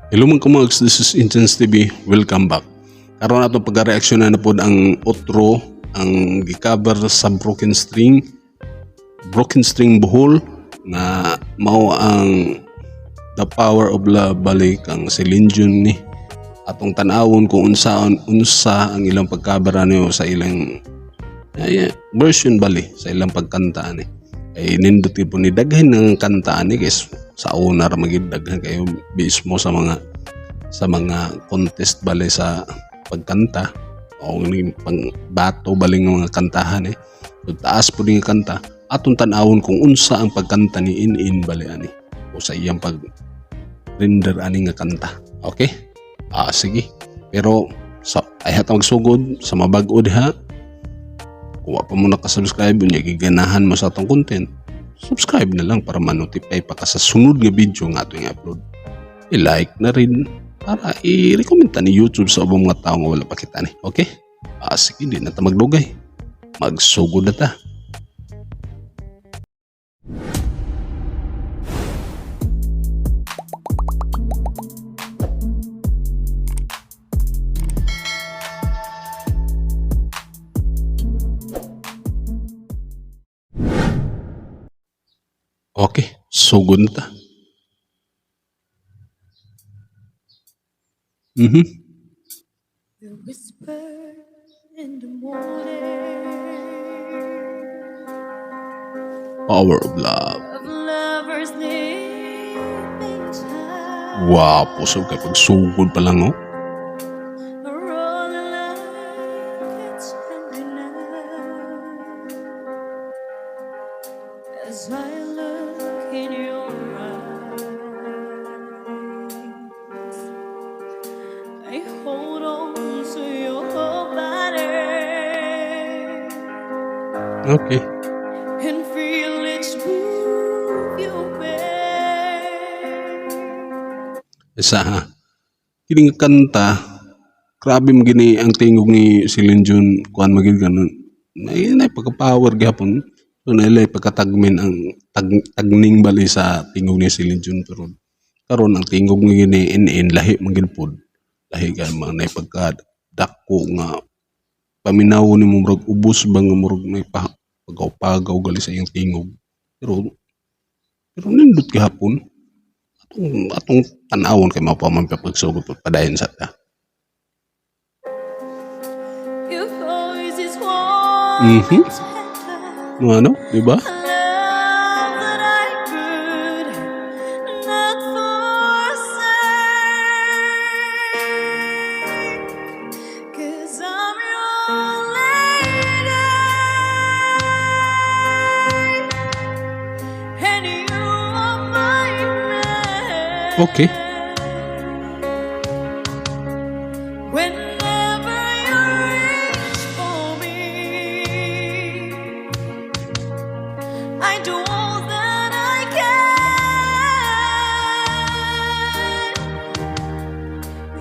Hello mga kumags, this is Intense TV. Welcome back. Karon ato pagka-reaction na po ang outro, ang gi-cover sa Broken String Buhol na mao ang The Power of Love balik ang Celine Dion ni atong tan-awon kung unsa ang ilang pagkabara niyo sa ilang version bali sa ilang pagkanta ni. Ay nindot po ni daghan ng kanta ni guys sa una ra magidaghan kayo mismo sa mga contest bali sa pagkanta o ni pang bato bali ng mga kantahan so, taas po din kanta atong tan-awon kung unsa ang pagkanta ni In bali ani o sa iyang pag render ani nga kanta. Okay? Sige. Pero ay hata magsugod sa mabag-o diha. Kung wa pa mo nakasubscribe unya giganahan mo sa atong content, subscribe na lang para ma-notify pa ka sa sunod nga video nga ato i-upload. I-like na rin para i-recommend ni YouTube sa ubang mga tao nga wala pa kita ni. Okay? Sige, di na ta maglugay. Magsugod na ta. Okay, sugod na ta. The whisper in the morning Power of Love. of lovers sleeping time. Wow, puso kay pagsugod pa lang Rolling like it's ending now. As I look in your eyes, I hold on to your body Okay. and feel it move your way. Isa ha. Kining kanta, grabe magini ang tingog ni Celine Dion kuan magid ganun. Nay pagka-power gyapon. So nailay pagkatagmin ang tagning bali sa tingog ni Celine Dion pero karon ang tingog ni gini in lahi magid pod. Lahi ka man nay pagkadako nga paminaw ni mo murag ubos ba nga murag may pagaw-pagaw gali sa iyang tingog. Pero nindot gihapon. Atong tan-awon kay mao pa man pagsugod padayon sa ta. Your voice is warm and tender. Ano, di ba? A love that I could not forsake. 'Cause I'm your lady and you are my man. Okay. Whenever you reach for me, I do all that I can,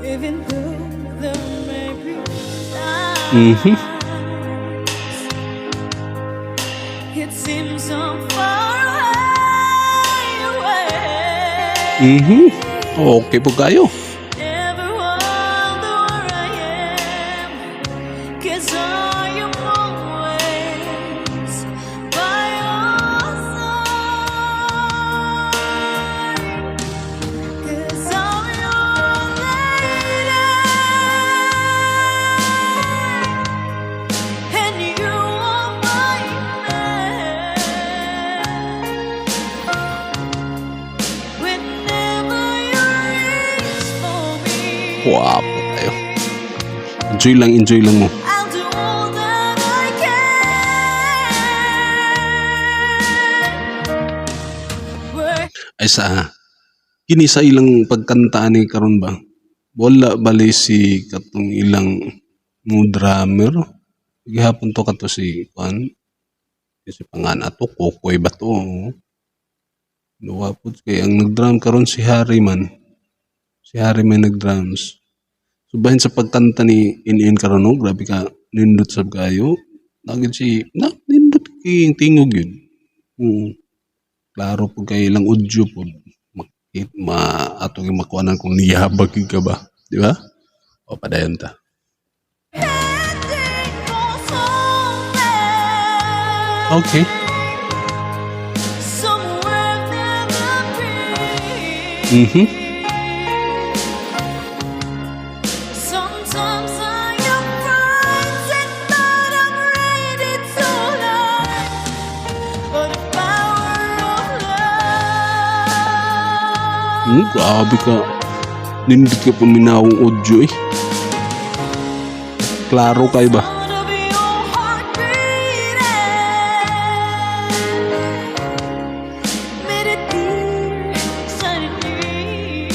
even though there may be times it seems so far away. Okay po kayo. Never wonder where I am, 'cause I am always by your side. 'Cause I'm your lady and you are my man. Whenever you reach for me, Wow po kayo. Enjoy lang mo. I'll do all that I can. Work Ay kini sa ilang pagkanta ni karon ba? Wala bali si katong ilang mo drummer. Gihapon to kato si kuan si pangan ato Kokoy ba to? Duwa po kay ang nagdrum karon si Harry man. Si Harry may nagdrums. So bahin sa pagkanta ni In karon no, grabe ka nindot sab kayo. Nagid si nindot kay tingog yun. Klaro po kay ilang audio po. atong makuanan kung niyabag ka ba, di ba? O padayon ta. Heading for somewhere. Okay. Somewhere never be. Mhm. Sometimes I am frightened, but I'm ready to learn of the power of love. Grabe ka. Nindot ka paminawang audio eh. Klaro kayo ba? Sound of your heart beating. Made it clear suddenly.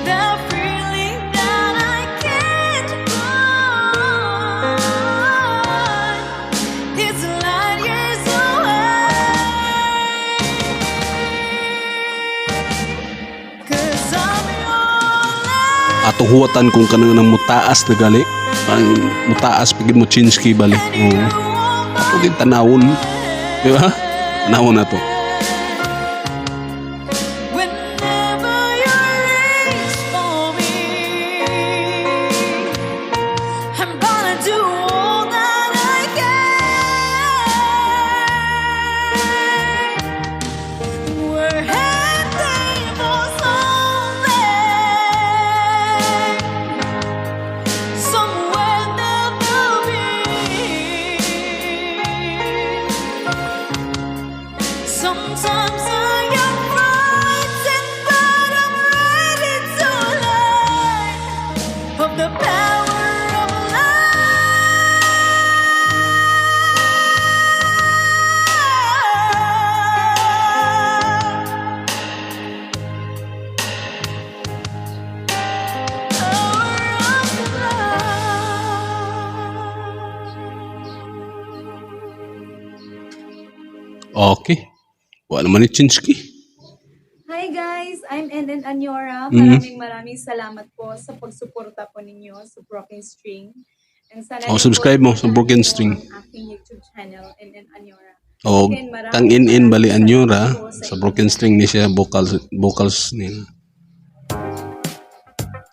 The feeling that I can't run is light years away. 'Cause I'm your love. Atong huwatan kung kanang nang mutaas na gali. Ang mutaas pigid mo chinski bali. Oo. Ato din tanawon. Di ba? Tanawon na to. Whenever you reach for me, I'm gonna do all that I can. We're heading for somewhere never be. Sometimes I am frightened, but I'm ready to learn of the power of love. Okay. Wala naman ni chinski. Hi guys, I'm Enden Anyora. Maraming salamat po sa pagsuporta po ninyo sa Broken String. And sana din Subscribe po mo sa Broken tingnan String. ang aking YouTube channel, Enden Anyora. O Again, maraming kang in bali salamat anyura po sa Broken String ni siya vocals niya.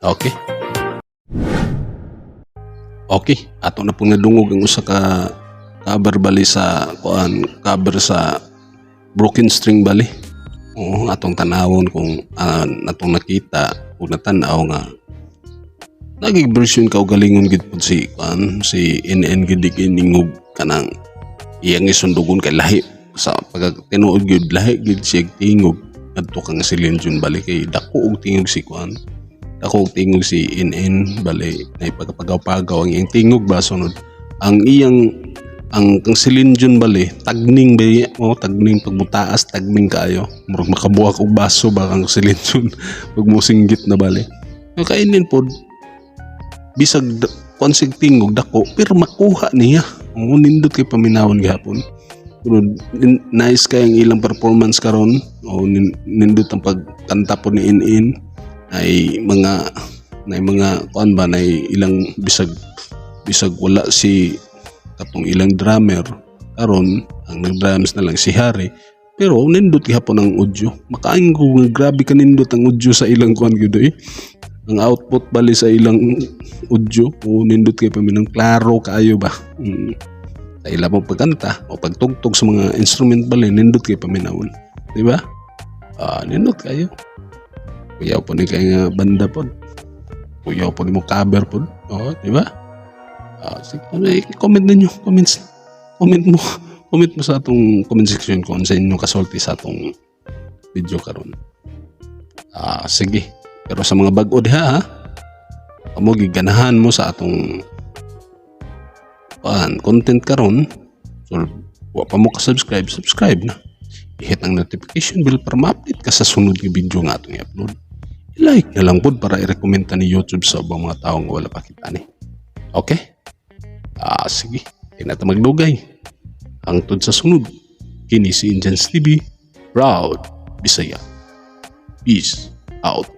Okay. Okay, ato na pong nadungog ang usa ka cover bali sa cover sa Broken String bali. Oo, atong tanawon kung atong nakita o natanaw nga naging version ka og galingon gid pud si NN gid kiningog kanang iyang isundugon kay lahi sa pagtinuod gid lahi gid siya tingog adto kang si Linjun bali kay dako og tingog si dako og tingog si NN bali na pagpagaw-pagaw ang iyang tingog ba sunod ang iyang ang kang si Linjun bali tagning ba tagning pagmutaas tagning kaayo murag makabuak og baso ba kang si Linjun pag mosinggit na bali kainin pod bisag konsig tingog dako pero makuha niya nindot kay paminawon gihapon pero nice kay ang ilang performance karon nindot ang pagkanta po ni In ay mga kuan ba na ilang bisag wala si katong ilang drummer karon ang nag-drums na lang si Harry pero nindot gihapon ang audio makain ko nga grabe ka nindot ang audio sa ilang kuan gyud ang output bali sa ilang audio o nindot kay paminang klaro kaayo ba sa ilang pong pagkanta o pagtugtog sa mga instrument bali nindot kay paminawon di ba nindot kayo kuyaw po ni kay nga banda pod kuyaw po ni mo cover pod di ba sige, comment ninyo comment mo sa atong comment section kung sa inyo kasulti sa atong video karon sige pero sa mga bag-o diha amo giganahan mo sa atong content karon so wa pa mo ka-subscribe na i-hit ang notification bell para ma-update ka sa sunod nga video nga atong i-upload i-like na lang pod para i-recommenda ni YouTube sa ubang mga tawo nga wala pa kita ni okay sige di na ta magdugay hangtod sa sunod kini si Indians TV proud Bisaya peace out.